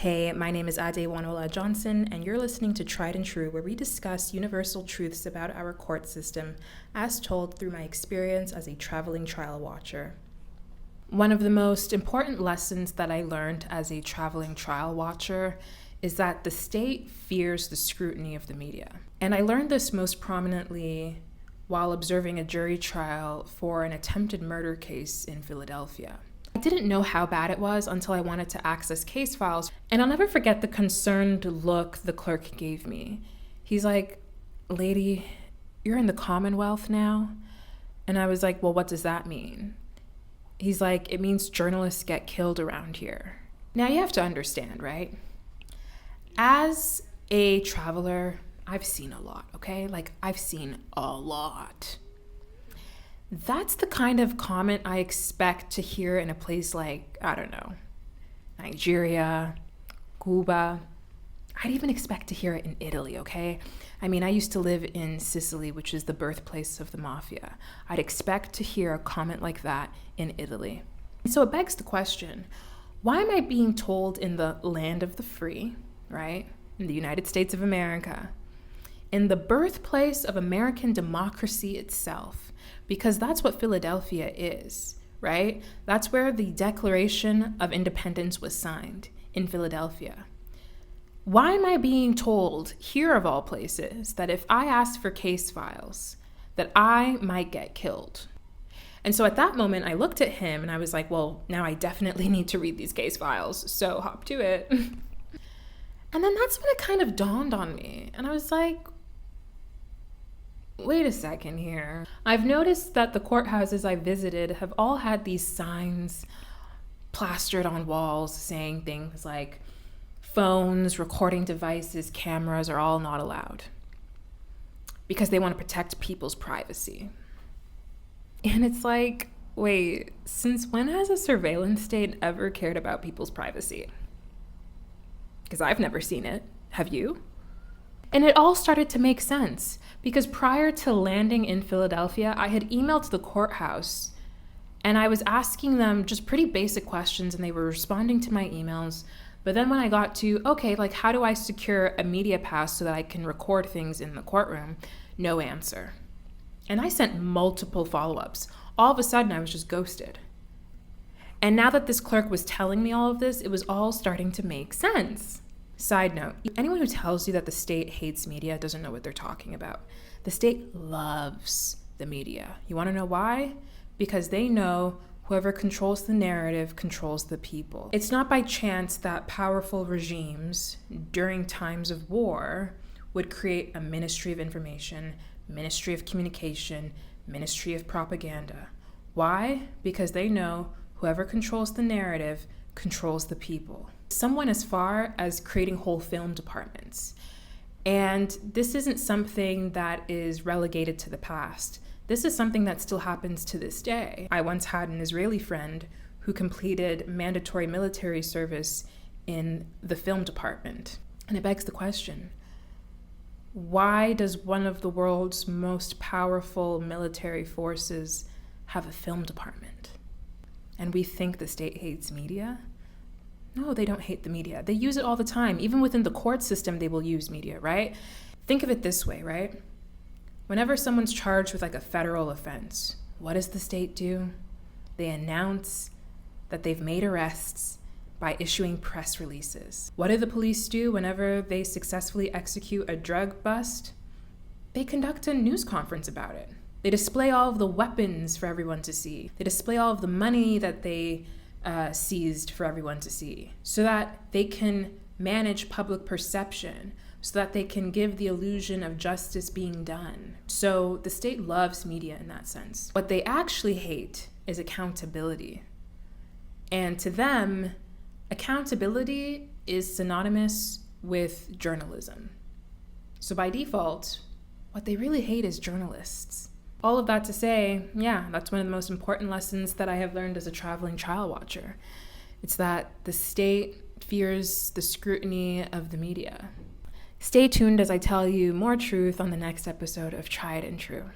Hey, my name is Adewanola Johnson, and you're listening to Tried and True, where we discuss universal truths about our court system as told through my experience as a traveling trial watcher. One of the most important lessons that I learned as a traveling trial watcher is that the state fears the scrutiny of the media. And I learned this most prominently while observing a jury trial for an attempted murder case in Philadelphia. I didn't know how bad it was until I wanted to access case files, and I'll never forget the concerned look the clerk gave me. He's like, "Lady, you're in the Commonwealth now?" And I was like, "Well, what does that mean?" He's like, "It means journalists get killed around here." Now you have to understand, right? As a traveler, I've seen a lot, okay? I've seen a lot. That's the kind of comment I expect to hear in a place like, I don't know, Nigeria, Cuba. I'd even expect to hear it in Italy, okay? I mean, I used to live in Sicily, which is the birthplace of the mafia. I'd expect to hear a comment like that in Italy. So it begs the question, why am I being told in the land of the free, right? In the United States of America, in the birthplace of American democracy itself, because that's what Philadelphia is, right? That's where the Declaration of Independence was signed, in Philadelphia. Why am I being told, here of all places, that if I ask for case files, that I might get killed? And so at that moment, I looked at him and I was like, well, now I definitely need to read these case files, so hop to it. And then that's when it kind of dawned on me. And I was like, wait a second here. I've noticed that the courthouses I visited have all had these signs plastered on walls saying things like phones, recording devices, cameras are all not allowed because they want to protect people's privacy. And it's like, wait, since when has a surveillance state ever cared about people's privacy? Because I've never seen it. Have you? And it all started to make sense because prior to landing in Philadelphia, I had emailed the courthouse and I was asking them just pretty basic questions and they were responding to my emails. But then when I got to, okay, how do I secure a media pass so that I can record things in the courtroom? No answer. And I sent multiple follow-ups. All of a sudden, I was just ghosted. And now that this clerk was telling me all of this, it was all starting to make sense. Side note, anyone who tells you that the state hates media doesn't know what they're talking about. The state loves the media. You want to know why? Because they know whoever controls the narrative controls the people. It's not by chance that powerful regimes during times of war would create a Ministry of Information, Ministry of Communication, Ministry of Propaganda. Why? Because they know whoever controls the narrative controls the people. Someone as far as creating whole film departments. And this isn't something that is relegated to the past. This is something that still happens to this day. I once had an Israeli friend who completed mandatory military service in the film department. And it begs the question, why does one of the world's most powerful military forces have a film department? And we think the state hates media? No, they don't hate the media. They use it all the time. Even within the court system, they will use media, right? Think of it this way, right? Whenever someone's charged with a federal offense, what does the state do? They announce that they've made arrests by issuing press releases. What do the police do whenever they successfully execute a drug bust? They conduct a news conference about it. They display all of the weapons for everyone to see. They display all of the money that they seized for everyone to see so that they can manage public perception, so that they can give the illusion of justice being done. So the state loves media in that sense. What they actually hate is accountability. And to them, accountability is synonymous with journalism. So by default, what they really hate is journalists. All of that to say, yeah, that's one of the most important lessons that I have learned as a traveling trial watcher. It's that the state fears the scrutiny of the media. Stay tuned as I tell you more truth on the next episode of Tried and True.